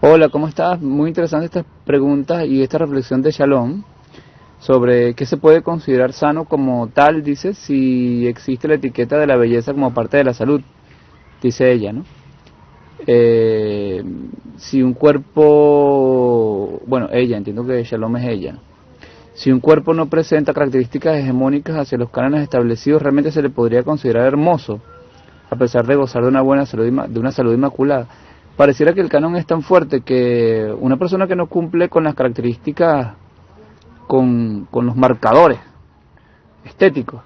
Hola, ¿cómo estás? Muy interesante estas preguntas y esta reflexión de Shalom sobre qué se puede considerar sano como tal, dice, si existe la etiqueta de la belleza como parte de la salud, dice ella, ¿no? Eh, si un cuerpo, bueno, ella, entiendo que Shalom es ella, ¿no? Si un cuerpo no presenta características hegemónicas hacia los cánones establecidos, realmente se le podría considerar hermoso, a pesar de gozar de una buena salud, de una salud inmaculada. Pareciera que el canon es tan fuerte que una persona que no cumple con las características, con los marcadores estéticos,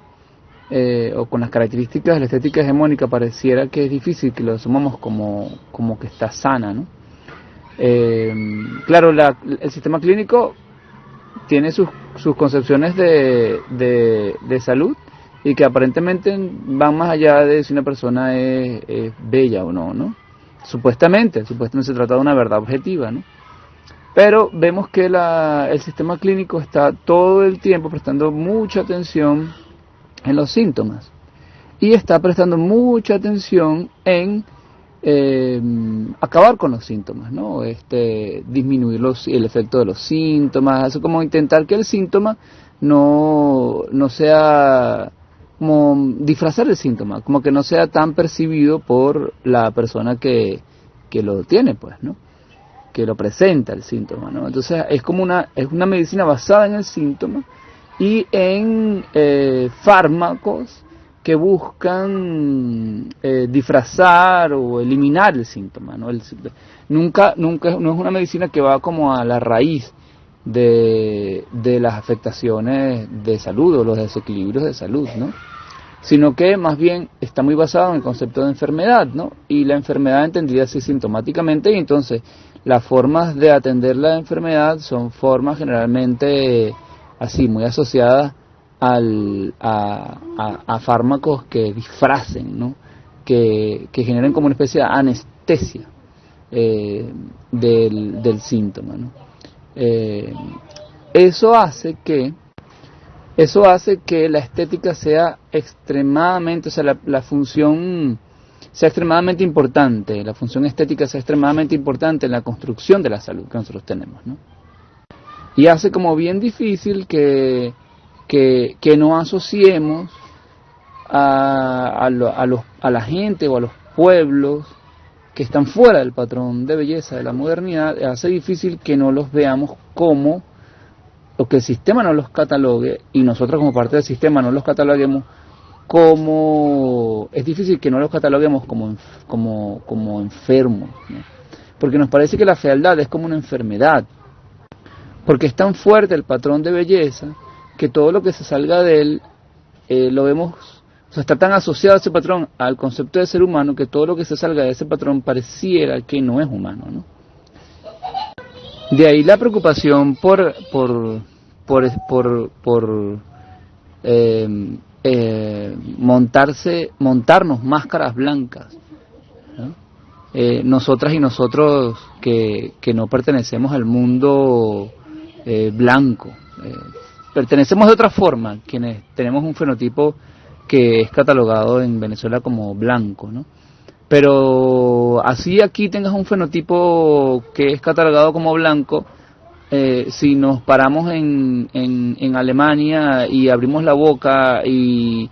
o con las características de la estética hegemónica, pareciera que es difícil que lo asumamos como que está sana, ¿no? Claro, el sistema clínico tiene sus concepciones de salud y que aparentemente van más allá de si una persona es bella o no, ¿no? Supuestamente se trata de una verdad objetiva, ¿no? Pero vemos que el sistema clínico está todo el tiempo prestando mucha atención en los síntomas y está prestando mucha atención en acabar con los síntomas, ¿no? Disminuir el efecto de los síntomas, eso como intentar que el síntoma no sea, como disfrazar el síntoma, como que no sea tan percibido por la persona que lo tiene, pues, ¿no? Que lo presenta el síntoma, ¿no? Entonces es una medicina basada en el síntoma y en fármacos que buscan disfrazar o eliminar el síntoma, ¿no? Nunca no es una medicina que va como a la raíz de las afectaciones de salud o los desequilibrios de salud, ¿no? Sino que más bien está muy basado en el concepto de enfermedad, ¿no? Y la enfermedad entendida así sintomáticamente, y entonces las formas de atender la enfermedad son formas generalmente así, muy asociadas a fármacos que disfracen, ¿no? Que generen como una especie de anestesia del síntoma, ¿no? Eso hace que la estética sea extremadamente, o sea, la función sea extremadamente importante, la función estética sea extremadamente importante en la construcción de la salud que nosotros tenemos, ¿no? Y hace como bien difícil que no asociemos a la gente o a los pueblos que están fuera del patrón de belleza de la modernidad, hace difícil que no los veamos como, o que el sistema no los catalogue, y nosotros como parte del sistema no los cataloguemos como, es difícil que no los cataloguemos como enfermos, ¿no? Porque nos parece que la fealdad es como una enfermedad, porque es tan fuerte el patrón de belleza que todo lo que se salga de él lo vemos, o sea, está tan asociado ese patrón al concepto de ser humano que todo lo que se salga de ese patrón pareciera que no es humano, ¿no? De ahí la preocupación por montarnos máscaras blancas, ¿no? Nosotras y nosotros que no pertenecemos al mundo blanco, pertenecemos de otra forma, quienes tenemos un fenotipo que es catalogado en Venezuela como blanco, ¿no? Pero así aquí tengas un fenotipo que es catalogado como blanco, si nos paramos en Alemania y abrimos la boca y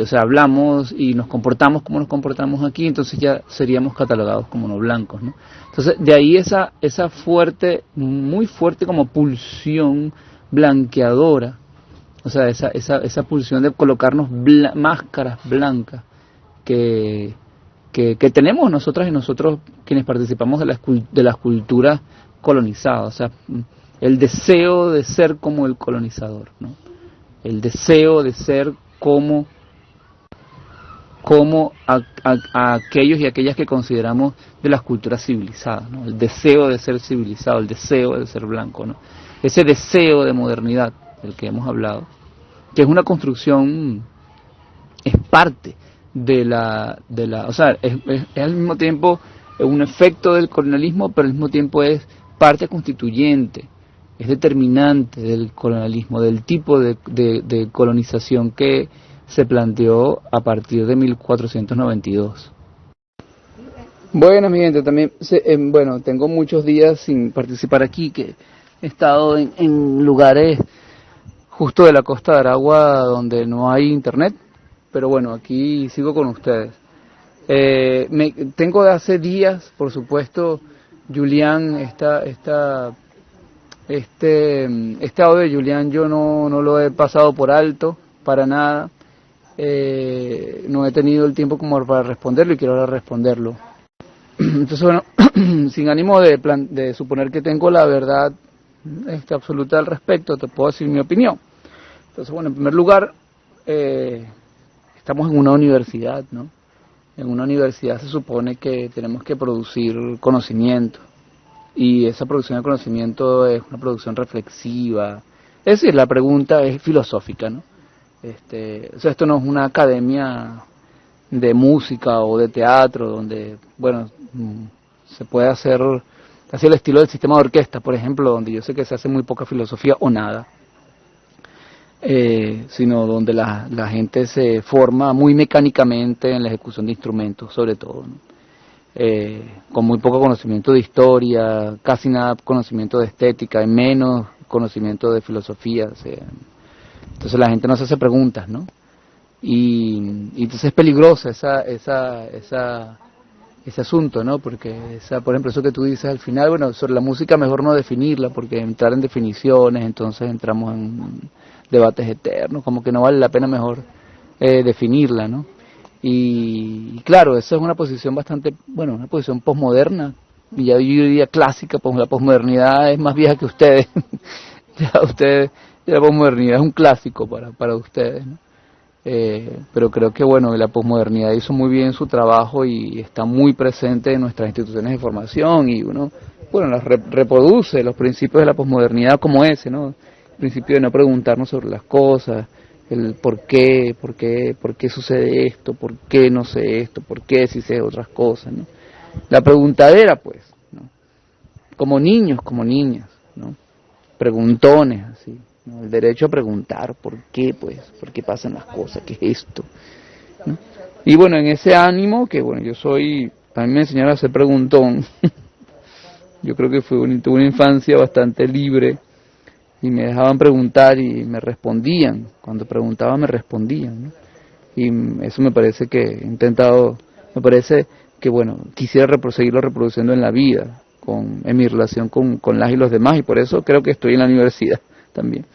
o sea, hablamos y nos comportamos como nos comportamos aquí, entonces ya seríamos catalogados como no blancos, ¿no? Entonces de ahí esa fuerte, muy fuerte como pulsión blanqueadora, o sea, esa pulsión de colocarnos máscaras blancas que tenemos nosotras y nosotros quienes participamos de las culturas colonizadas, o sea, el deseo de ser como el colonizador, ¿no? El deseo de ser como a aquellos y aquellas que consideramos de las culturas civilizadas, ¿no? El deseo de ser civilizado, el deseo de ser blanco, ¿no? Ese deseo de modernidad del que hemos hablado, que es una construcción, es parte o sea, es al mismo tiempo un efecto del colonialismo, pero al mismo tiempo es parte constituyente, es determinante del colonialismo, del tipo de colonización que se planteó a partir de 1492. Bueno, mi gente, también, bueno, tengo muchos días sin participar aquí, que he estado en lugares justo de la costa de Aragua donde no hay internet, pero bueno, aquí sigo con ustedes. Tengo de hace días, por supuesto, Julián, este audio de Julián yo no lo he pasado por alto, para nada. No he tenido el tiempo como para responderlo y quiero ahora responderlo. Entonces, bueno, sin ánimo de suponer que tengo la verdad absoluta al respecto, te puedo decir mi opinión. Entonces, bueno, en primer lugar, estamos en una universidad, ¿no? En una universidad se supone que tenemos que producir conocimiento, y esa producción de conocimiento es una producción reflexiva, es decir, la pregunta es filosófica, ¿no? O sea, esto no es una academia de música o de teatro donde, bueno, se puede hacer así el estilo del sistema de orquesta, por ejemplo, donde yo sé que se hace muy poca filosofía o nada, sino donde la gente se forma muy mecánicamente en la ejecución de instrumentos, sobre todo, ¿no? Con muy poco conocimiento de historia, casi nada conocimiento de estética, y menos conocimiento de filosofía. O sea, entonces la gente no se hace preguntas, ¿no? Y entonces es peligrosa ese asunto, ¿no? Porque por ejemplo, eso que tú dices al final, bueno, sobre la música mejor no definirla, porque entrar en definiciones, entonces entramos en debates eternos, como que no vale la pena mejor definirla, ¿no? Y claro, esa es una posición bastante, bueno, una posición posmoderna, y ya yo diría clásica, pues la posmodernidad es más vieja que ustedes. Ya la posmodernidad es un clásico para ustedes, ¿no? Pero creo que bueno, la posmodernidad hizo muy bien su trabajo y está muy presente en nuestras instituciones de formación, y uno, bueno, las reproduce los principios de la posmodernidad como ese, ¿no? El principio de no preguntarnos sobre las cosas, el por qué sucede esto, por qué no sé esto, por qué si sé otras cosas, ¿no? La preguntadera, pues, ¿no? Como niños, como niñas, ¿no? Preguntones, así, ¿no? El derecho a preguntar por qué, pues, por qué pasan las cosas, qué es esto, ¿no? Y bueno, en ese ánimo, que bueno, a mí me enseñaron a ser preguntón. Yo creo que tuve una infancia bastante libre, y me dejaban preguntar y me respondían. Cuando preguntaba me respondían, ¿no? Y eso me parece me parece que bueno, quisiera seguirlo reproduciendo en la vida, en mi relación con las y los demás, y por eso creo que estoy en la universidad también.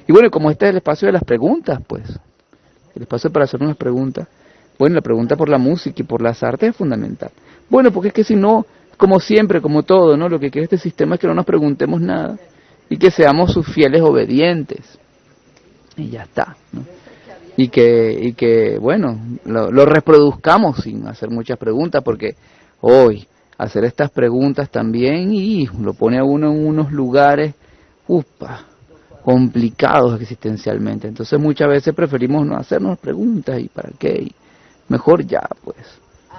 Y bueno, como este es el espacio de las preguntas, pues, el espacio para hacer unas preguntas, bueno, la pregunta por la música y por las artes es fundamental. Bueno, porque es que si no, como siempre, como todo, ¿no? Lo que quiere este sistema es que no nos preguntemos nada, y que seamos sus fieles obedientes, y ya está, ¿no? Y que bueno, lo reproduzcamos sin hacer muchas preguntas, porque hoy hacer estas preguntas también y lo pone a uno en unos lugares complicados existencialmente. Entonces muchas veces preferimos no hacernos preguntas, y para qué, y mejor ya pues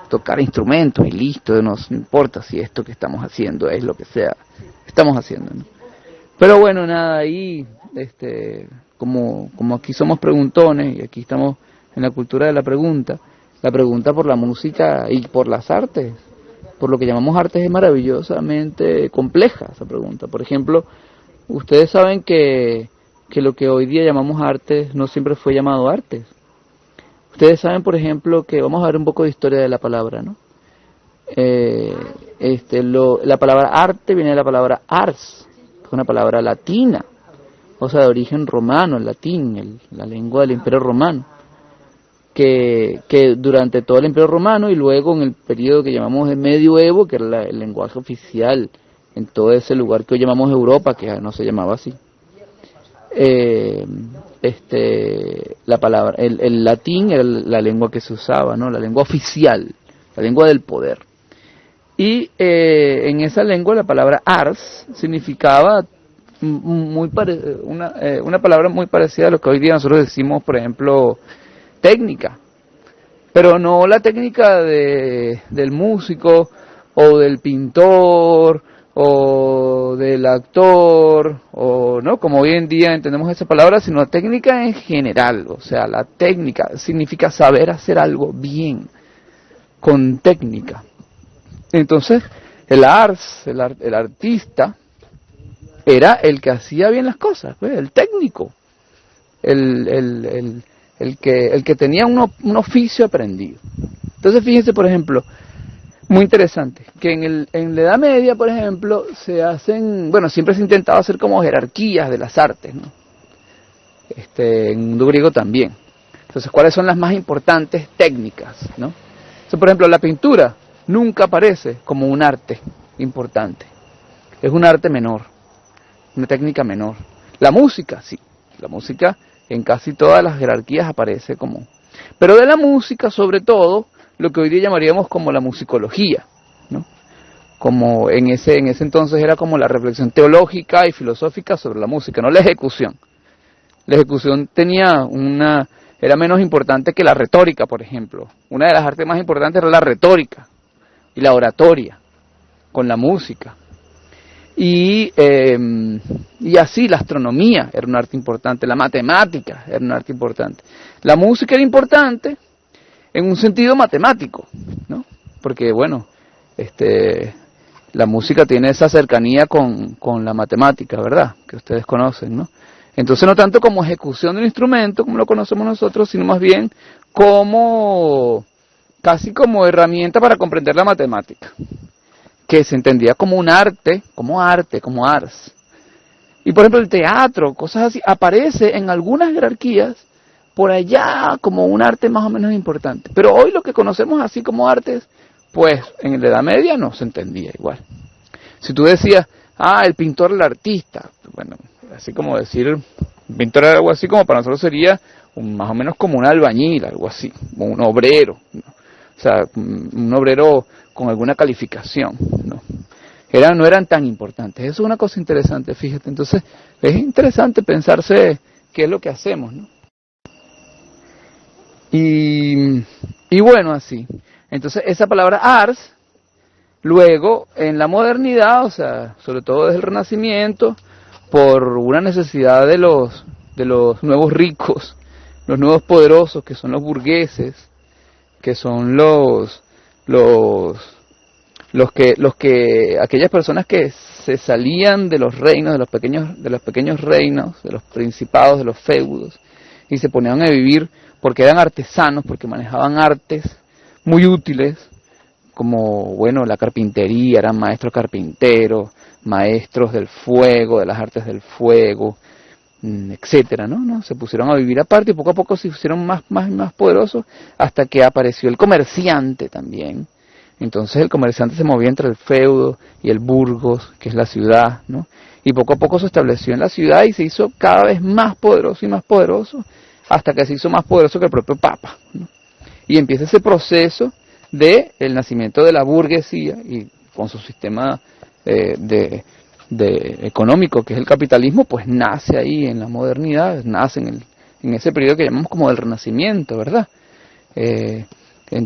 tocar instrumentos y listo, no nos importa si esto que estamos haciendo es lo que sea estamos haciendo, ¿no? Pero bueno, nada, ahí, como aquí somos preguntones y aquí estamos en la cultura de la pregunta por la música y por las artes, por lo que llamamos artes, es maravillosamente compleja esa pregunta. Por ejemplo, ustedes saben que lo que hoy día llamamos artes no siempre fue llamado artes. Ustedes saben, por ejemplo, que vamos a ver un poco de historia de la palabra, ¿no? La palabra arte viene de la palabra ars, que es una palabra latina, o sea, de origen romano, el latín, la lengua del Imperio Romano, que durante todo el Imperio Romano y luego en el periodo que llamamos el Medioevo, que era el lenguaje oficial en todo ese lugar que hoy llamamos Europa, que no se llamaba así, la palabra, el latín era la lengua que se usaba, ¿no? La lengua oficial, la lengua del poder. Y en esa lengua la palabra ars significaba una palabra muy parecida a lo que hoy día nosotros decimos, por ejemplo, técnica, pero no la técnica del músico o del pintor o del actor, o no como hoy en día entendemos esa palabra, sino técnica en general. O sea, la técnica significa saber hacer algo bien, con técnica. Entonces, el artista, era el que hacía bien las cosas, pues, el técnico, el que tenía un oficio aprendido. Entonces, fíjense, por ejemplo, muy interesante, que en la Edad Media, por ejemplo, se hacen, bueno, siempre se ha intentado hacer como jerarquías de las artes, ¿no? En el mundo griego también. Entonces, ¿cuáles son las más importantes técnicas, ¿no? Entonces, por ejemplo, la pintura nunca aparece como un arte importante. Es un arte menor, una técnica menor. La música, sí. La música en casi todas las jerarquías aparece como... Pero de la música, sobre todo, lo que hoy día llamaríamos como la musicología, ¿no? Como en ese entonces era como la reflexión teológica y filosófica sobre la música, no la ejecución. La ejecución era menos importante que la retórica, por ejemplo. Una de las artes más importantes era la retórica y la oratoria, con la música. Y así la astronomía era un arte importante, la matemática era un arte importante. La música era importante en un sentido matemático, ¿no? Porque, bueno, la música tiene esa cercanía con la matemática, ¿verdad? Que ustedes conocen, ¿no? Entonces, no tanto como ejecución de un instrumento, como lo conocemos nosotros, sino más bien casi como herramienta para comprender la matemática, que se entendía como un arte, como ars. Y por ejemplo el teatro, cosas así, aparece en algunas jerarquías por allá como un arte más o menos importante. Pero hoy lo que conocemos así como artes, pues en la Edad Media no se entendía igual. Si tú decías, el pintor, el artista, bueno, así como decir, pintor era algo así como para nosotros sería más o menos como un albañil, algo así, como un obrero, ¿no? O sea, un obrero con alguna calificación, ¿no? No eran tan importantes. Eso es una cosa interesante, fíjate. Entonces, es interesante pensarse qué es lo que hacemos, ¿no? Y bueno, así. Entonces, esa palabra ars, luego, en la modernidad, o sea, sobre todo desde el Renacimiento, por una necesidad de los nuevos ricos, los nuevos poderosos, que son los burgueses, que son aquellas personas que se salían de los reinos, de los pequeños reinos, de los principados, de los feudos, y se ponían a vivir porque eran artesanos, porque manejaban artes muy útiles, como, bueno, la carpintería, eran maestros carpinteros, maestros del fuego, de las artes del fuego, etcétera, ¿no? Se pusieron a vivir aparte y poco a poco se hicieron más poderosos hasta que apareció el comerciante también. Entonces el comerciante se movía entre el feudo y el burgos, que es la ciudad, ¿no? Y poco a poco se estableció en la ciudad y se hizo cada vez más poderoso y más poderoso hasta que se hizo más poderoso que el propio Papa, ¿no? Y empieza ese proceso de el nacimiento de la burguesía y con su sistema económico, que es el capitalismo, pues nace ahí en la modernidad, nace en ese periodo que llamamos como del Renacimiento, ¿verdad? En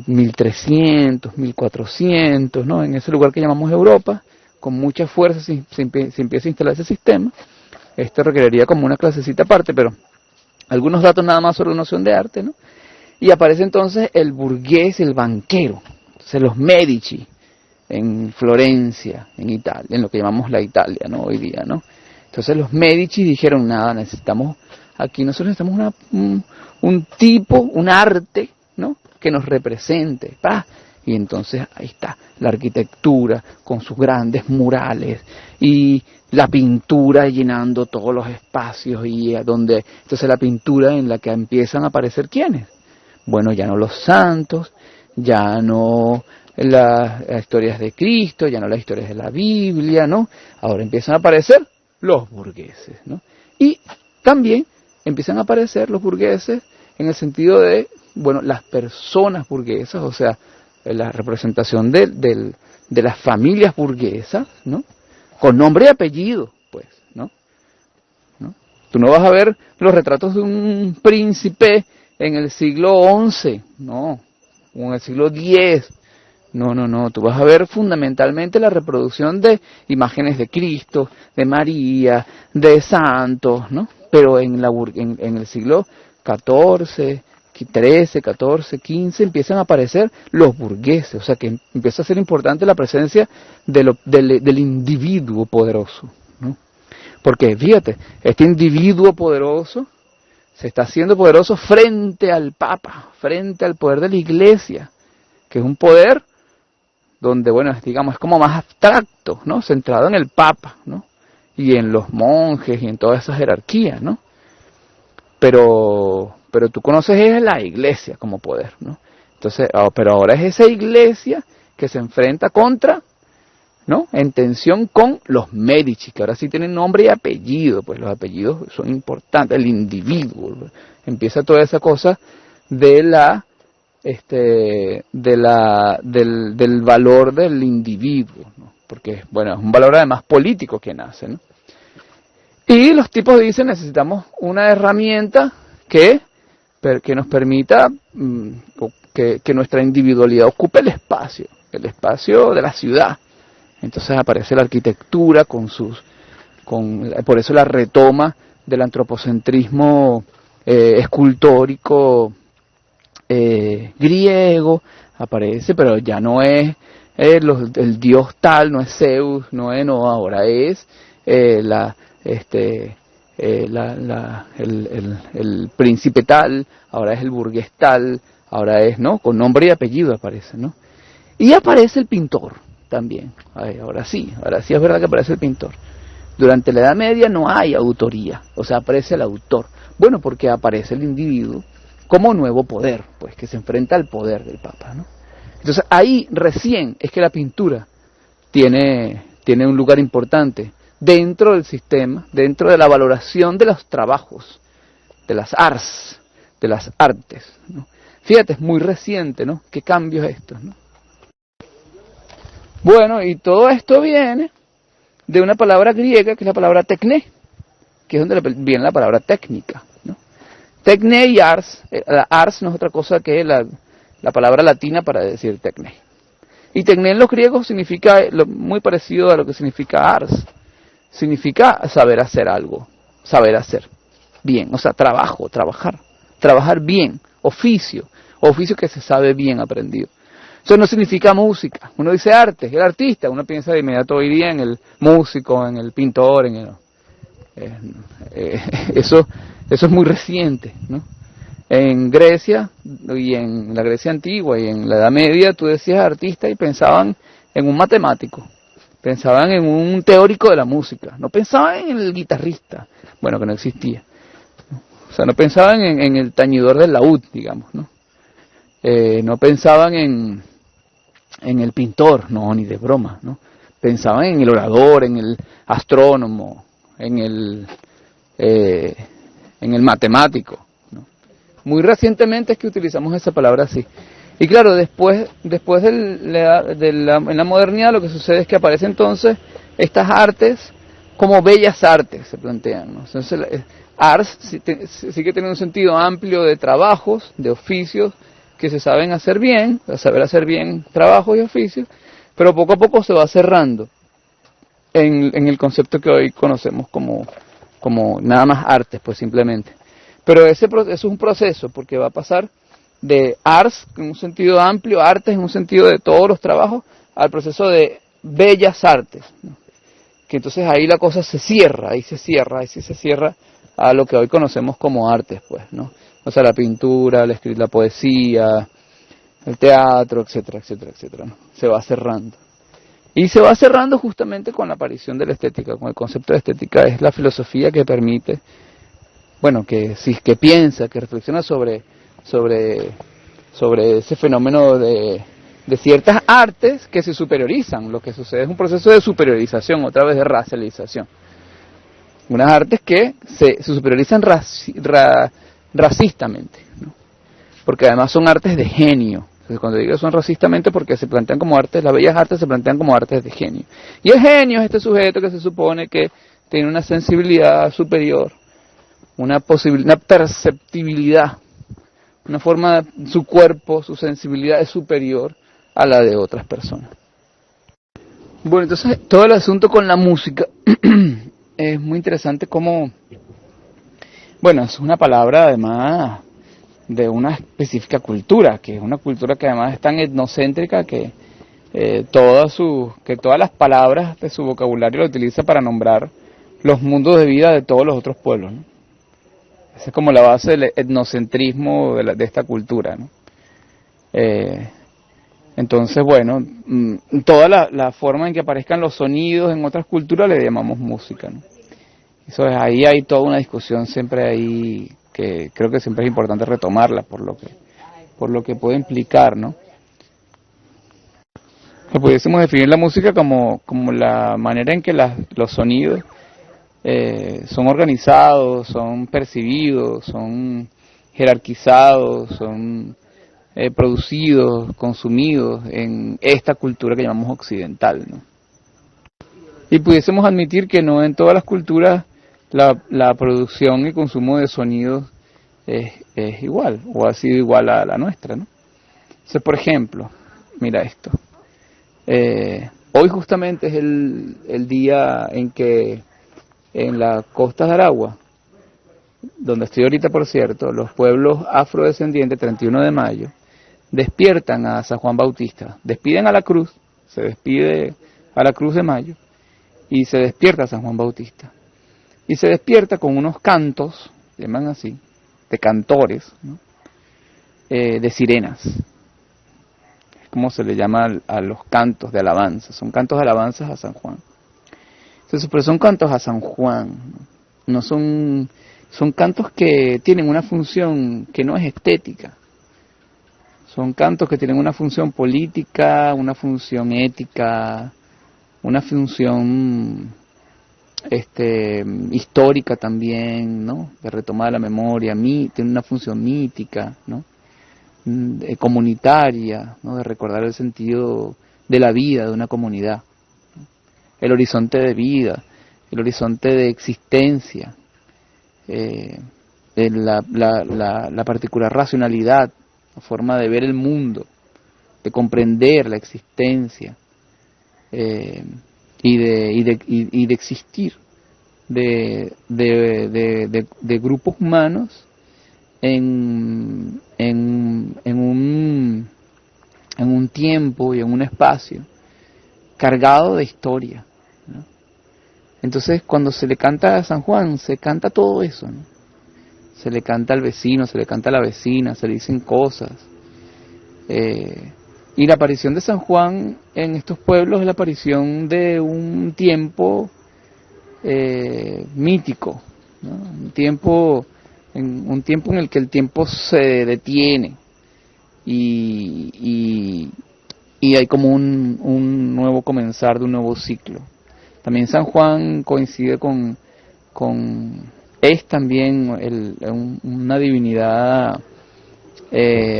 1300, 1400, ¿no? En ese lugar que llamamos Europa, con mucha fuerza se empieza a instalar ese sistema. Esto requeriría como una clasecita aparte, pero algunos datos nada más sobre la noción de arte, ¿no? Y aparece entonces el burgués, el banquero, entonces los Medici, en Florencia, en Italia, en lo que llamamos la Italia, ¿no? Hoy día, ¿no? Entonces los Medici dijeron, nada, nosotros necesitamos un tipo, un arte, ¿no? Que nos represente, ¡pah! Y entonces ahí está la arquitectura con sus grandes murales y la pintura llenando todos los espacios y entonces la pintura en la que empiezan a aparecer ¿quiénes? Bueno, ya no los santos, ya no las historias de Cristo, ya no las historias de la Biblia, ¿no? Ahora empiezan a aparecer los burgueses, ¿no? Y también empiezan a aparecer los burgueses en el sentido de, bueno, las personas burguesas, o sea, la representación de las familias burguesas, ¿no? Con nombre y apellido, pues, ¿no? Tú no vas a ver los retratos de un príncipe en el siglo XI, no, o en el siglo X, no, tú vas a ver fundamentalmente la reproducción de imágenes de Cristo, de María, de santos, ¿no? Pero en el siglo XIV, 13, 14, 15, empiezan a aparecer los burgueses, o sea que empieza a ser importante la presencia del individuo poderoso, ¿no? Porque fíjate, este individuo poderoso se está haciendo poderoso frente al Papa, frente al poder de la Iglesia, que es un poder donde, bueno, digamos, es como más abstracto, ¿no? Centrado en el Papa, ¿no? Y en los monjes y en toda esa jerarquía, ¿no? Pero tú conoces es la Iglesia como poder, ¿no? Entonces, pero ahora es esa Iglesia que se enfrenta contra, ¿no? En tensión con los Medici, que ahora sí tienen nombre y apellido, pues los apellidos son importantes, el individuo, ¿no? Empieza toda esa cosa del valor del individuo, ¿no? Porque, bueno, es un valor además político que nace, ¿no? Y los tipos dicen, necesitamos una herramienta que nos permita que nuestra individualidad ocupe el espacio de la ciudad. Entonces aparece la arquitectura por eso la retoma del antropocentrismo escultórico griego, aparece, pero ya no es el dios tal, no es Zeus, no, ahora es el príncipe tal, ahora es el burgués tal, ahora es, ¿no? Con nombre y apellido aparece, ¿no? Y aparece el pintor también. Ahora sí es verdad que aparece el pintor. Durante la Edad Media no hay autoría, o sea, aparece el autor. Bueno, porque aparece el individuo como nuevo poder, pues que se enfrenta al poder del Papa, ¿no? Entonces ahí recién es que la pintura tiene un lugar importante dentro del sistema, dentro de la valoración de los trabajos, de las arts, de las artes, ¿no? Fíjate, es muy reciente, ¿no? ¿Qué cambios estos, no? Bueno, y todo esto viene de una palabra griega que es la palabra tekné, que es donde viene la palabra técnica, ¿no? Tekné y ars, la ars no es otra cosa que la palabra latina para decir tekné. Y tekné en los griegos significa muy parecido a lo que significa ars. Significa saber hacer algo, saber hacer bien, o sea, trabajar bien, oficio que se sabe bien aprendido. Eso no significa música. Uno dice arte, el artista, uno piensa de inmediato hoy día en el músico, en el pintor, eso es muy reciente, ¿no? En Grecia, y en la Grecia antigua y en la Edad Media, tú decías artista y pensaban en un matemático, pensaban en un teórico de la música, no pensaban en el guitarrista, bueno, que no existía. O sea, no pensaban en el tañidor del laúd, digamos, ¿no? No pensaban en el pintor, no, ni de broma, ¿no? Pensaban en el orador, en el astrónomo, en el matemático, ¿no? Muy recientemente es que utilizamos esa palabra así. Y claro, después en la modernidad lo que sucede es que aparecen entonces estas artes como bellas artes, se plantean, ¿no? Entonces, arts sí que tiene un sentido amplio de trabajos, de oficios, que se saben hacer bien, saber hacer bien trabajos y oficios, pero poco a poco se va cerrando en el concepto que hoy conocemos como nada más artes, pues simplemente. Pero eso es un proceso, porque va a pasar de arts en un sentido amplio, artes en un sentido de todos los trabajos, al proceso de bellas artes, ¿no? Que entonces ahí la cosa se cierra a lo que hoy conocemos como artes, pues, ¿no? O sea, la pintura, la poesía, el teatro, etcétera, etcétera, etcétera, ¿no? Se va cerrando. Y se va cerrando justamente con la aparición de la estética, con el concepto de estética. Es la filosofía que permite, bueno, que piensa, que reflexiona sobre ese fenómeno de ciertas artes que se superiorizan. Lo que sucede es un proceso de superiorización, otra vez de racialización. Unas artes que se superiorizan racistamente, ¿no? Porque además son artes de genio. Entonces, cuando digo son racistamente, porque se plantean como artes, las bellas artes se plantean como artes de genio. Y el genio es este sujeto que se supone que tiene una sensibilidad superior, una perceptibilidad, una forma, su cuerpo, su sensibilidad es superior a la de otras personas. Bueno, entonces todo el asunto con la música es muy interesante como, bueno, es una palabra además de una específica cultura, que es una cultura que además es tan etnocéntrica que todas las palabras de su vocabulario lo utiliza para nombrar los mundos de vida de todos los otros pueblos, ¿no? Esa es como la base del etnocentrismo de esta cultura, ¿no? Entonces, bueno, toda la forma en que aparezcan los sonidos en otras culturas le llamamos música, ¿no? Eso es, ahí hay toda una discusión siempre ahí que creo que siempre es importante retomarla por lo que puede implicar, ¿no? Que pudiésemos definir la música como la manera en que los sonidos son organizados, son percibidos, son jerarquizados, son producidos, consumidos en esta cultura que llamamos occidental, ¿no? Y pudiésemos admitir que no en todas las culturas la producción y consumo de sonidos es igual, o ha sido igual a la nuestra, ¿no? Entonces, por ejemplo, mira esto. Hoy justamente es el día en que en las costas de Aragua, donde estoy ahorita por cierto, los pueblos afrodescendientes, 31 de mayo, despiertan a San Juan Bautista, despiden a la cruz, se despide a la cruz de mayo, y se despierta a San Juan Bautista. Y se despierta con unos cantos, llaman así, de cantores, ¿no? De sirenas. Como se le llama a los cantos de alabanza, son cantos de alabanza a San Juan. Entonces, pero son cantos a San Juan, no son cantos que tienen una función que no es estética, son cantos que tienen una función política, una función ética, una función histórica también, ¿no? De retomar la memoria, tiene una función mítica, ¿no? Comunitaria, ¿no? De recordar el sentido de la vida de una comunidad, ¿no? El horizonte de vida, el horizonte de existencia, la particular racionalidad, la forma de ver el mundo, de comprender la existencia y de existir de grupos humanos en un tiempo y en un espacio cargado de historia, ¿no? Entonces, cuando se le canta a San Juan, se canta todo eso, ¿no? Se le canta al vecino, se le canta a la vecina, se le dicen cosas. Y la aparición de San Juan en estos pueblos es la aparición de un tiempo mítico, ¿no? Un tiempo en el que el tiempo se detiene y hay como un nuevo comenzar de un nuevo ciclo. También San Juan coincide es también una divinidad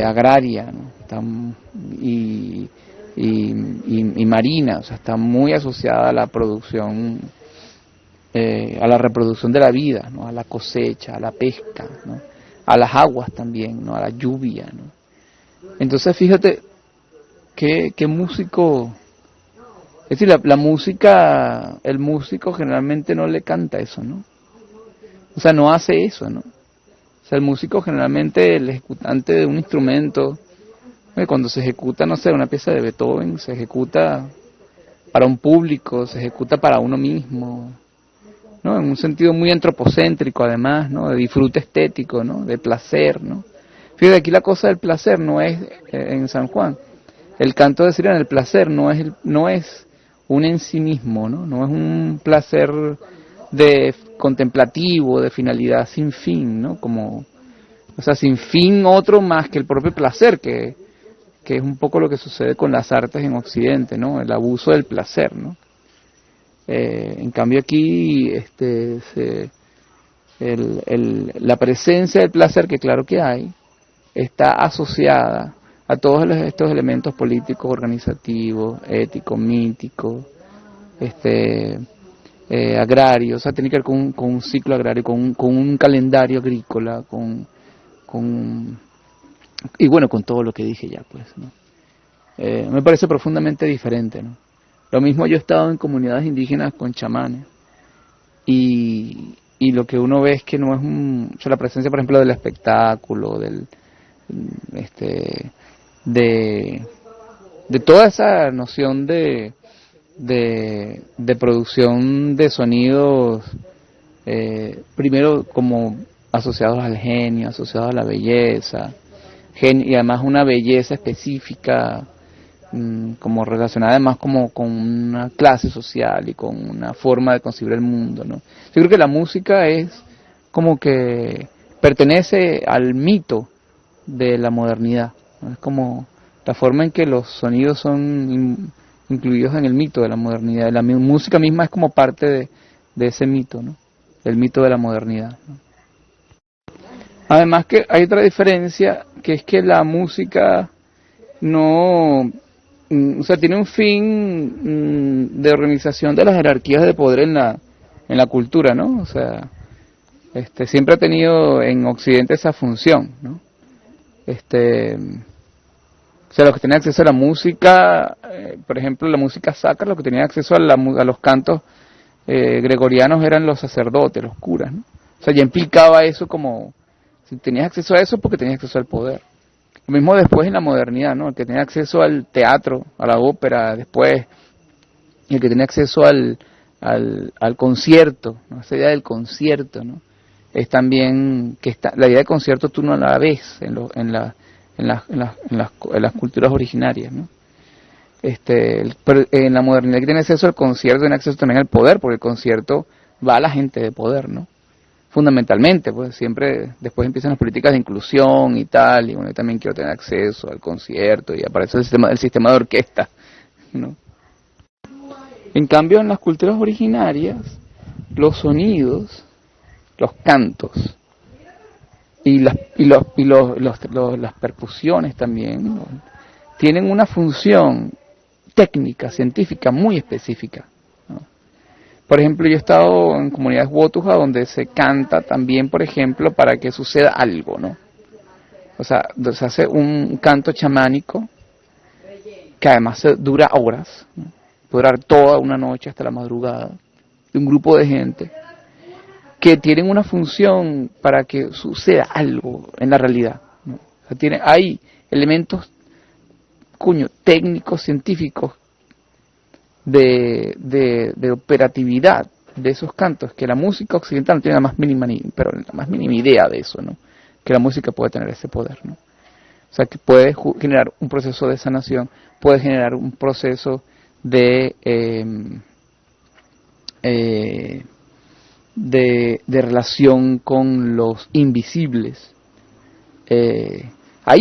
agraria, ¿no? Y marina, o sea, está muy asociada a la producción, a la reproducción de la vida, ¿no? A la cosecha, a la pesca, ¿no? A las aguas también, ¿no? A la lluvia, ¿no? Entonces fíjate qué músico, es decir, la música, el músico generalmente no le canta eso, ¿no? O sea, no hace eso, ¿no? O sea, el músico generalmente, el ejecutante de un instrumento, cuando se ejecuta, no sé, una pieza de Beethoven, se ejecuta para un público, se ejecuta para uno mismo, ¿no? En un sentido muy antropocéntrico además, ¿no? De disfrute estético, ¿no? De placer, ¿no? Fíjate, aquí la cosa del placer no es en San Juan. El canto de sirena, el placer no es un en sí mismo, ¿no? No es un placer de contemplativo, de finalidad sin fin, ¿no? Como, o sea, sin fin otro más que el propio placer, que es un poco lo que sucede con las artes en Occidente, ¿no? El abuso del placer, ¿no? En cambio aquí la presencia del placer, que claro que hay, está asociada a todos estos elementos políticos, organizativos, éticos, míticos, agrarios, o sea, tiene que ver con un ciclo agrario, con un calendario agrícola, y bueno, con todo lo que dije ya, pues, ¿no? Me parece profundamente diferente, ¿no? Lo mismo, yo he estado en comunidades indígenas con chamanes y lo que uno ve es que no es o sea, la presencia, por ejemplo, del espectáculo, de toda esa noción de producción de sonidos, primero como asociados al genio, asociados a la belleza, y además una belleza específica, como relacionada además como con una clase social y con una forma de concebir el mundo, ¿no? Yo creo que la música es como que pertenece al mito de la modernidad, ¿no? Es como la forma en que los sonidos son incluidos en el mito de la modernidad. La música misma es como parte de ese mito, ¿no? El mito de la modernidad, ¿no? Además que hay otra diferencia, que es que la música no, o sea, tiene un fin de organización de las jerarquías de poder en la cultura, ¿no? O sea, siempre ha tenido en Occidente esa función, ¿no? O sea, los que tenían acceso a la música, por ejemplo, la música sacra, los que tenían acceso a los cantos gregorianos eran los sacerdotes, los curas, ¿no? O sea, ya implicaba eso como, si tenías acceso a eso, porque tenías acceso al poder. Lo mismo después en la modernidad, ¿no? El que tenía acceso al teatro, a la ópera, después, y el que tenía acceso al concierto, ¿no? Esa idea del concierto, ¿no? Es también que la idea de concierto tú no la ves en las culturas originarias, ¿no? Pero en la modernidad que tiene acceso al concierto, tiene acceso también al poder, porque el concierto va a la gente de poder, ¿no? Fundamentalmente, pues siempre después empiezan las políticas de inclusión y tal, y bueno, yo también quiero tener acceso al concierto, y aparece el sistema de orquesta, ¿no? En cambio, en las culturas originarias, los sonidos, los cantos y las percusiones también, ¿no? Tienen una función técnica, científica muy específica, ¿no? Por ejemplo, yo he estado en comunidades Wotuja donde se canta también, por ejemplo, para que suceda algo, ¿no? O sea, se hace un canto chamánico que además dura horas, ¿no? Puede durar toda una noche hasta la madrugada, de un grupo de gente que tienen una función para que suceda algo en la realidad, ¿no? O sea, hay elementos técnicos, científicos, de operatividad de esos cantos que la música occidental no tiene la más mínima idea de eso, ¿no? Que la música puede tener ese poder, ¿no? O sea, que puede generar un proceso de sanación, puede generar un proceso de relación con los invisibles.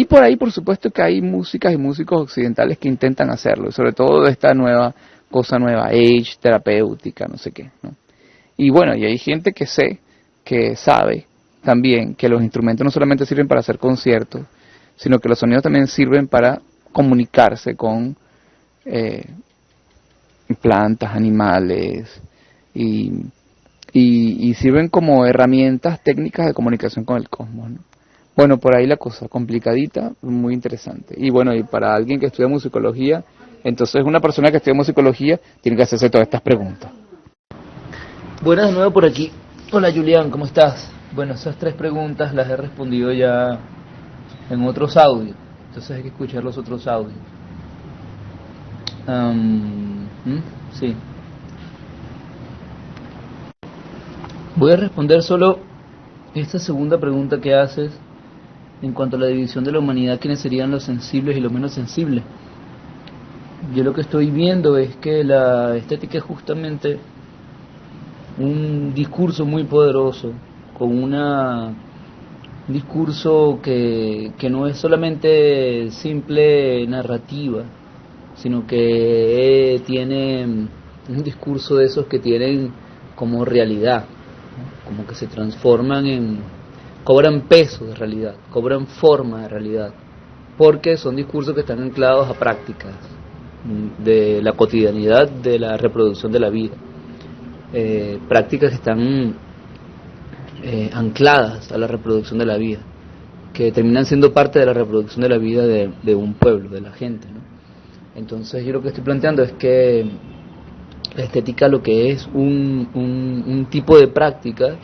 Por ahí, por supuesto que hay músicas y músicos occidentales que intentan hacerlo, sobre todo de esta nueva age, terapéutica, no sé qué, ¿no? Y bueno, y hay gente que sabe también que los instrumentos no solamente sirven para hacer conciertos, sino que los sonidos también sirven para comunicarse con plantas, animales, y sirven como herramientas técnicas de comunicación con el cosmos, ¿no? Bueno, por ahí la cosa, complicadita, muy interesante. Y bueno, y para alguien que estudia musicología, entonces una persona que estudia musicología tiene que hacerse todas estas preguntas. Buenas de nuevo por aquí. Hola Julián, ¿cómo estás? Bueno, esas 3 preguntas las he respondido ya en otros audios, entonces hay que escuchar los otros audios. Sí. Voy a responder solo esta segunda pregunta que haces en cuanto a la división de la humanidad, quiénes serían los sensibles y los menos sensibles. Yo lo que estoy viendo es que la estética es justamente un discurso muy poderoso, con un discurso que no es solamente simple narrativa, sino que tiene un discurso de esos que tienen como realidad, ¿no? Como que se transforman cobran peso de realidad, cobran forma de realidad, porque son discursos que están anclados a prácticas de la cotidianidad de la reproducción de la vida, prácticas que están ancladas a la reproducción de la vida, que terminan siendo parte de la reproducción de la vida de un pueblo, de la gente, ¿no? Entonces yo lo que estoy planteando es que la estética lo que es un tipo de práctica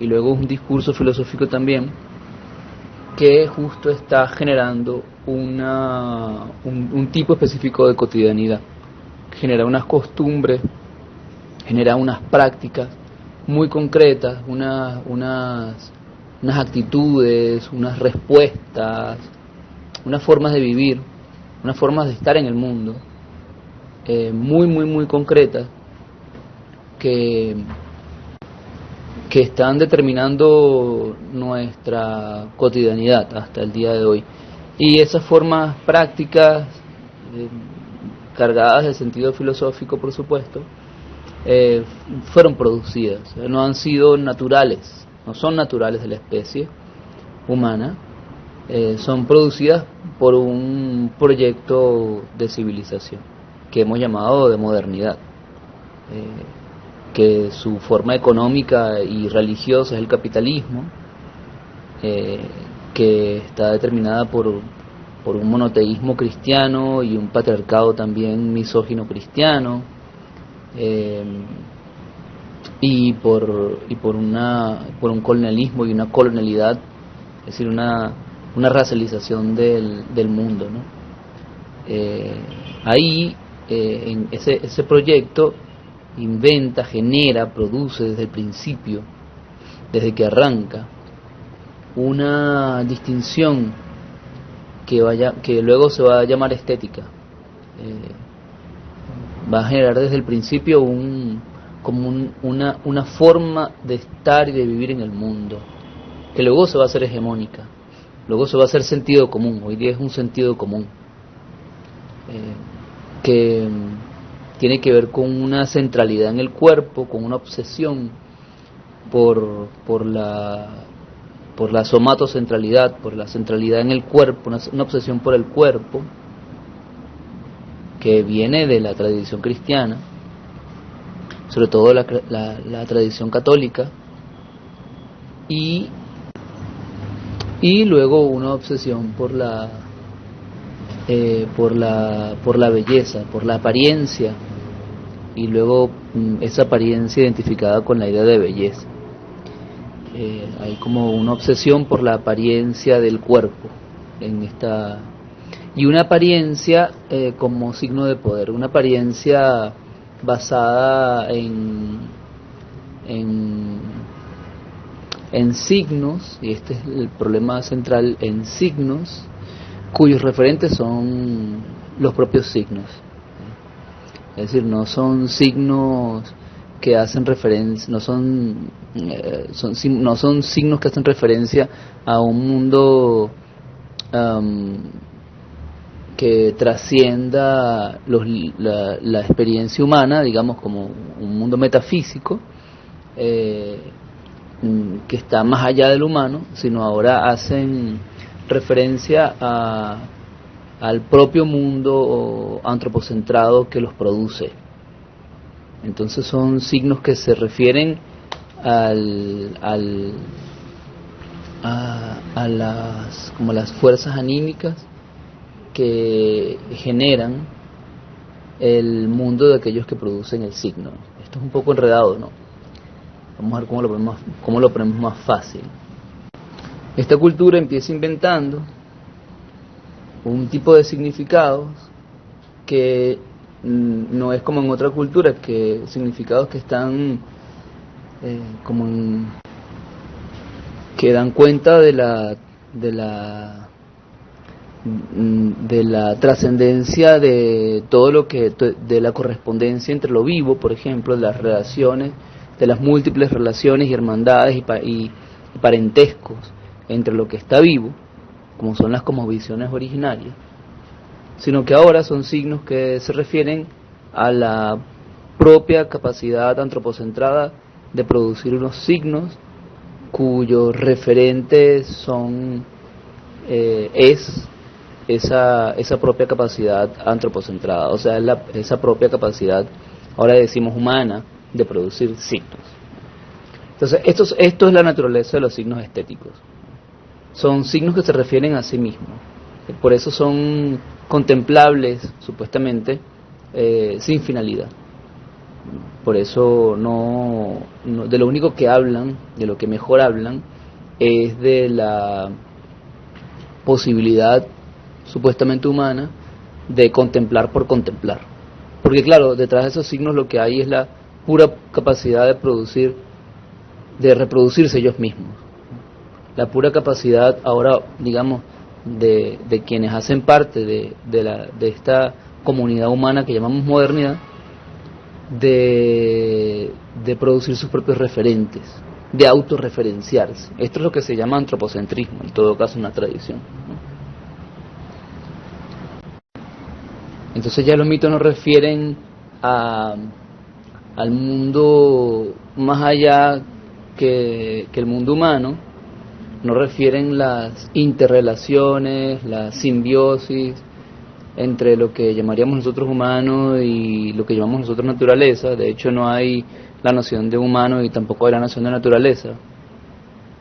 y luego un discurso filosófico también, que justo está generando un tipo específico de cotidianidad, genera unas costumbres, genera unas prácticas muy concretas, unas actitudes, unas respuestas, unas formas de vivir, unas formas de estar en el mundo, muy concretas, que están determinando nuestra cotidianidad hasta el día de hoy. Y esas formas prácticas, cargadas de sentido filosófico, por supuesto, fueron producidas, no han sido naturales, no son naturales de la especie humana, son producidas por un proyecto de civilización que hemos llamado de modernidad, que su forma económica y religiosa es el capitalismo, que está determinada por un monoteísmo cristiano y un patriarcado también misógino cristiano, y por un colonialismo y una colonialidad, es decir, una racialización del mundo, ¿no? Ahí, en ese proyecto inventa, genera, produce desde el principio, desde que arranca, una distinción que luego se va a llamar estética. Va a generar desde el principio una forma de estar y de vivir en el mundo, que luego se va a hacer hegemónica, luego se va a hacer sentido común. Hoy día es un sentido común, que tiene que ver con una centralidad en el cuerpo, con una obsesión por la somatocentralidad, por la centralidad en el cuerpo, una obsesión por el cuerpo, que viene de la tradición cristiana, sobre todo la tradición católica, y luego una obsesión por la belleza, por la apariencia, y luego esa apariencia identificada con la idea de belleza. Hay como una obsesión por la apariencia del cuerpo y una apariencia como signo de poder, una apariencia basada en signos, y este es el problema central, en signos cuyos referentes son los propios signos. Es decir, no son signos que hacen referencia, no son signos que hacen referencia a un mundo que trascienda la experiencia humana, digamos, como un mundo metafísico, que está más allá del humano, sino ahora hacen referencia al propio mundo antropocentrado que los produce. Entonces son signos que se refieren a las fuerzas anímicas que generan el mundo de aquellos que producen el signo. Esto es un poco enredado, ¿no? Vamos a ver cómo lo ponemos más fácil. Esta cultura empieza inventando un tipo de significados que no es como en otra cultura, que significados que están que dan cuenta de la trascendencia de todo lo que, de la correspondencia entre lo vivo, por ejemplo, de las relaciones, de las múltiples relaciones y hermandades y parentescos entre lo que está vivo, como son las cosmovisiones originarias, sino que ahora son signos que se refieren a la propia capacidad antropocentrada de producir unos signos cuyos referentes son esa propia capacidad antropocentrada, o sea, esa propia capacidad, ahora decimos humana, de producir signos. Entonces, esto es la naturaleza de los signos estéticos. Son signos que se refieren a sí mismos. Por eso son contemplables, supuestamente, sin finalidad. Por eso no de lo único que hablan, de lo que mejor hablan, es de la posibilidad supuestamente humana de contemplar por contemplar. Porque claro, detrás de esos signos lo que hay es la pura capacidad de producir, de reproducirse ellos mismos. La pura capacidad ahora, digamos, de quienes hacen parte de esta comunidad humana que llamamos modernidad, de producir sus propios referentes, de autorreferenciarse. Esto es lo que se llama antropocentrismo, en todo caso una tradición, ¿no? Entonces ya los mitos nos refieren al mundo más allá que el mundo humano, nos refieren las interrelaciones, la simbiosis entre lo que llamaríamos nosotros humanos y lo que llamamos nosotros naturaleza. De hecho no hay la noción de humano y tampoco hay la noción de naturaleza.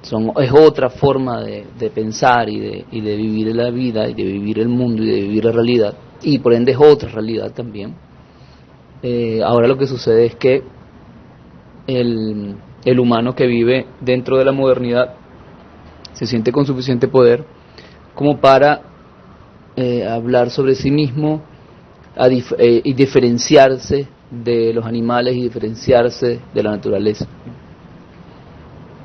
Es otra forma de pensar y de vivir la vida y de vivir el mundo y de vivir la realidad, y por ende es otra realidad también. Ahora lo que sucede es que el humano que vive dentro de la modernidad se siente con suficiente poder como para hablar sobre sí mismo y diferenciarse de los animales y diferenciarse de la naturaleza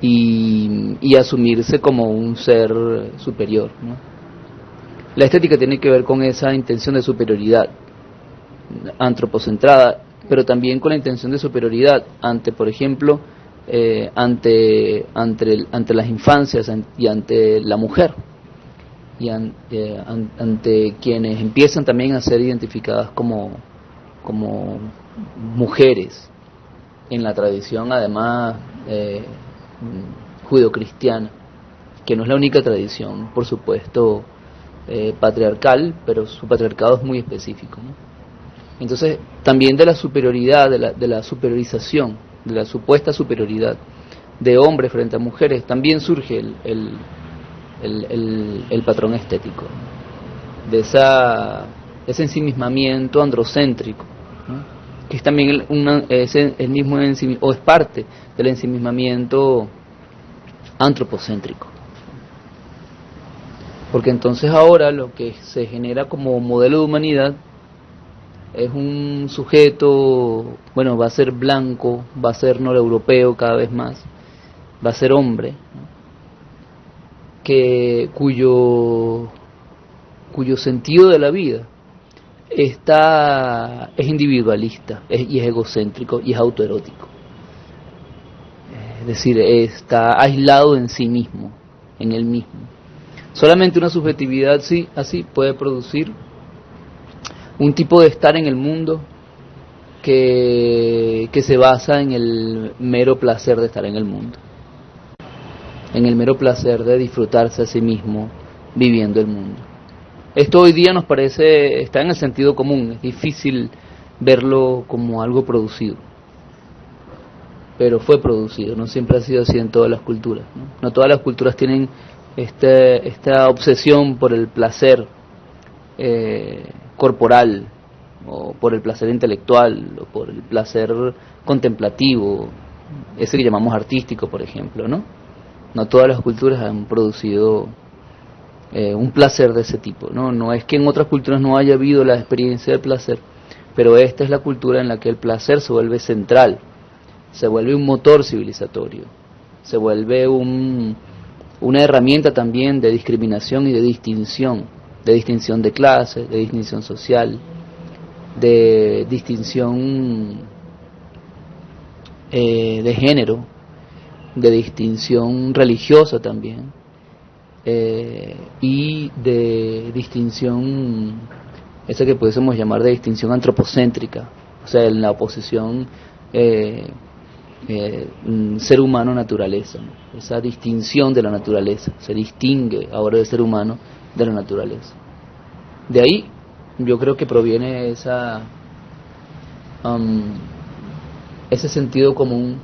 y asumirse como un ser superior, ¿no? La estética tiene que ver con esa intención de superioridad antropocentrada, pero también con la intención de superioridad ante, por ejemplo, ante las infancias y ante la mujer, y ante quienes empiezan también a ser identificadas como mujeres en la tradición, además judeocristiana, que no es la única tradición, por supuesto, patriarcal, pero su patriarcado es muy específico, ¿no? Entonces, también de la superioridad, de la superiorización, de la supuesta superioridad de hombres frente a mujeres, también surge el patrón estético, de ese ensimismamiento androcéntrico, ¿no? Que es también el mismo o es parte del ensimismamiento antropocéntrico. Porque entonces ahora lo que se genera como modelo de humanidad es un sujeto, bueno, va a ser blanco, va a ser noreuropeo cada vez más, va a ser hombre, ¿no? Cuyo sentido de la vida es individualista y es egocéntrico y es autoerótico. Es decir, está aislado en sí mismo, en él mismo. Solamente una subjetividad así puede producir un tipo de estar en el mundo que se basa en el mero placer de estar en el mundo, en el mero placer de disfrutarse a sí mismo viviendo el mundo. Esto hoy día nos parece, está en el sentido común, es difícil verlo como algo producido, pero fue producido, no siempre ha sido así en todas las culturas, ¿no? No todas las culturas tienen esta obsesión por el placer corporal, o por el placer intelectual, o por el placer contemplativo, ese que llamamos artístico, por ejemplo, ¿no? No todas las culturas han producido un placer de ese tipo, ¿no? No es que en otras culturas no haya habido la experiencia del placer, pero esta es la cultura en la que el placer se vuelve central, se vuelve un motor civilizatorio, se vuelve una herramienta también de discriminación y de distinción de clase, de distinción social, de distinción de género, de distinción religiosa también, y de distinción, esa que pudiésemos llamar de distinción antropocéntrica, o sea, en la oposición ser humano-naturaleza, ¿no? Esa distinción de la naturaleza, se distingue ahora del ser humano de la naturaleza. De ahí yo creo que proviene ese sentido común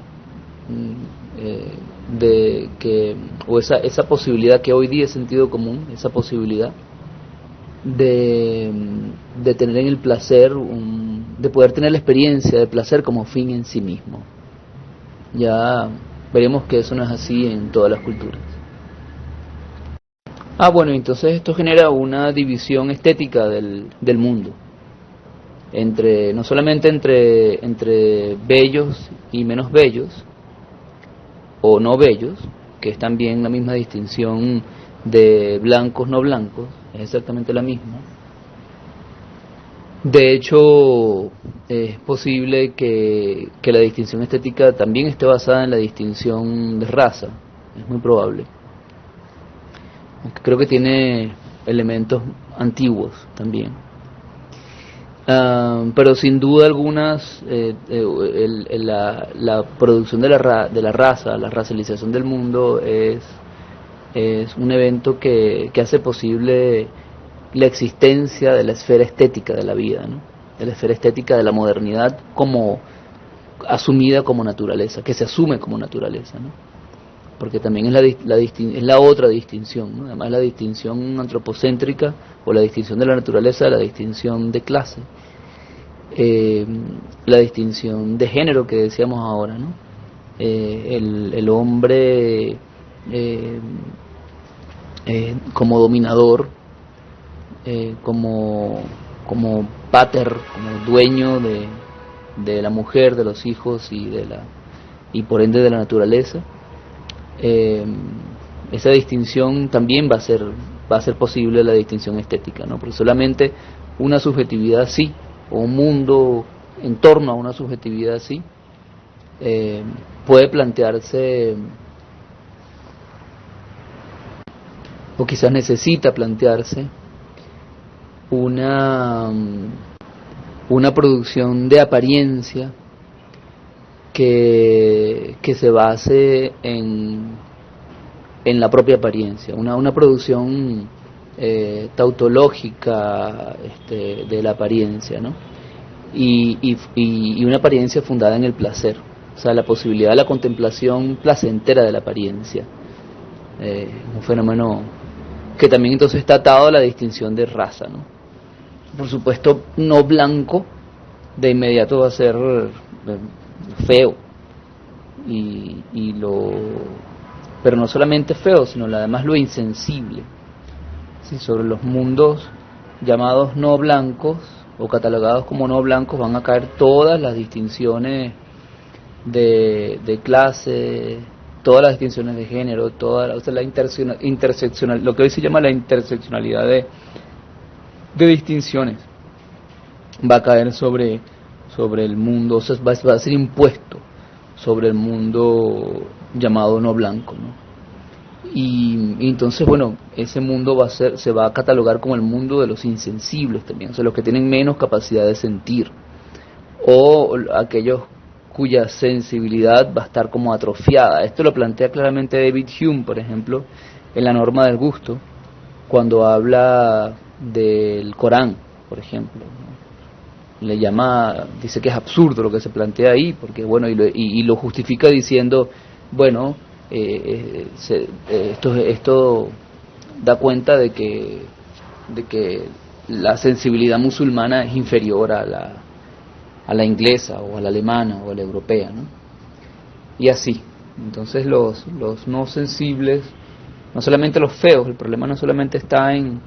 de que, o esa posibilidad que hoy día es sentido común, esa posibilidad de tener en el placer, de poder tener la experiencia de placer como fin en sí mismo. Ya veremos que eso no es así en todas las culturas. Bueno, entonces esto genera una división estética del mundo, no solamente entre bellos y menos bellos, o no bellos, que es también la misma distinción de blancos no blancos, es exactamente la misma. De hecho, es posible que la distinción estética también esté basada en la distinción de raza, es muy probable. Aunque creo que tiene elementos antiguos también. Pero sin duda algunas, la producción de la raza, la racialización del mundo es un evento que hace posible la existencia de la esfera estética de la vida, ¿no? De la esfera estética de la modernidad como asumida como naturaleza, que se asume como naturaleza, ¿no? Porque también es la otra distinción, ¿no? Además la distinción antropocéntrica o la distinción de la naturaleza, la distinción de clase, la distinción de género que decíamos ahora, ¿no? El hombre como dominador, como pater, como dueño de la mujer, de los hijos y por ende de la naturaleza. Esa distinción también va a ser posible la distinción estética, ¿no? Porque solamente una subjetividad así, o un mundo en torno a una subjetividad así, puede plantearse, o quizás necesita plantearse, una producción de apariencia que se base en la propia apariencia, una producción tautológica de la apariencia, ¿no? Y una apariencia fundada en el placer, o sea, la posibilidad de la contemplación placentera de la apariencia, un fenómeno que también entonces está atado a la distinción de raza, ¿no? Por supuesto, no blanco de inmediato va a ser feo, pero no solamente feo, sino además lo insensible. Sí, sobre los mundos llamados no blancos o catalogados como no blancos van a caer todas las distinciones de clase, todas las distinciones de género, o sea, la interseccional, lo que hoy se llama la interseccionalidad de distinciones va a caer sobre el mundo, o sea, va a ser impuesto sobre el mundo llamado no blanco, ¿no? Y entonces, bueno, ese mundo se va a catalogar como el mundo de los insensibles también, o sea, los que tienen menos capacidad de sentir, o aquellos cuya sensibilidad va a estar como atrofiada. Esto lo plantea claramente David Hume, por ejemplo, en La norma del gusto, cuando habla del Corán, por ejemplo, ¿no? Dice que es absurdo lo que se plantea ahí, porque bueno, y lo justifica diciendo, bueno, esto da cuenta de que la sensibilidad musulmana es inferior a la inglesa o a la alemana o a la europea, ¿no? Y así. Entonces los no sensibles, no solamente los feos, el problema no solamente está en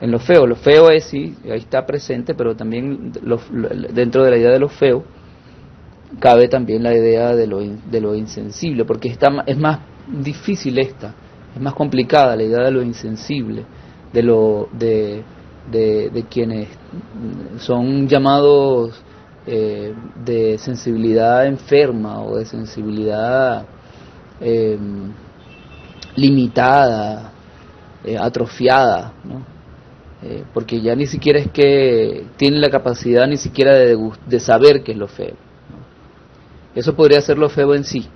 lo feo es sí, ahí está presente, pero también dentro de la idea de lo feo cabe también la idea de lo insensible, porque es más difícil es más complicada la idea de lo insensible, de quienes son llamados de sensibilidad enferma o de sensibilidad limitada, atrofiada, ¿no? Porque ya ni siquiera es que tienen la capacidad ni siquiera de saber qué es lo feo, ¿no? Eso podría ser lo feo en sí,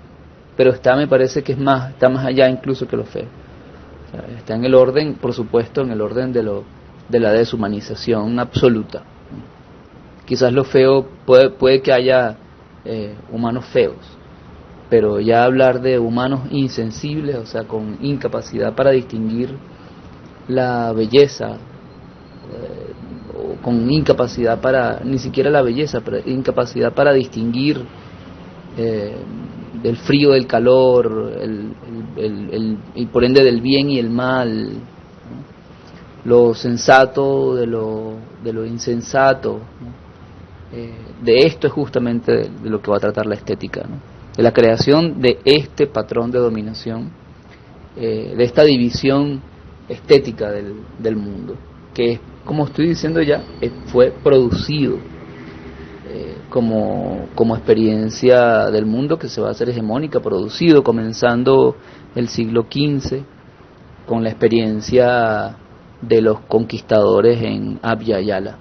pero me parece que está más allá incluso que lo feo. O sea, está en el orden, por supuesto, en el orden de la deshumanización absoluta. Quizás lo feo puede que haya humanos feos, pero ya hablar de humanos insensibles, o sea, con incapacidad para distinguir la belleza, o con incapacidad para, ni siquiera la belleza, pero incapacidad para distinguir del frío, del calor, y por ende del bien y el mal, ¿no? lo sensato de lo insensato, ¿no? De esto es justamente de lo que va a tratar la estética, ¿no? De la creación de este patrón de dominación, de esta división estética del mundo, que, como estoy diciendo ya, fue producido como experiencia del mundo que se va a hacer hegemónica, producido comenzando el siglo XV con la experiencia de los conquistadores en Abya Yala.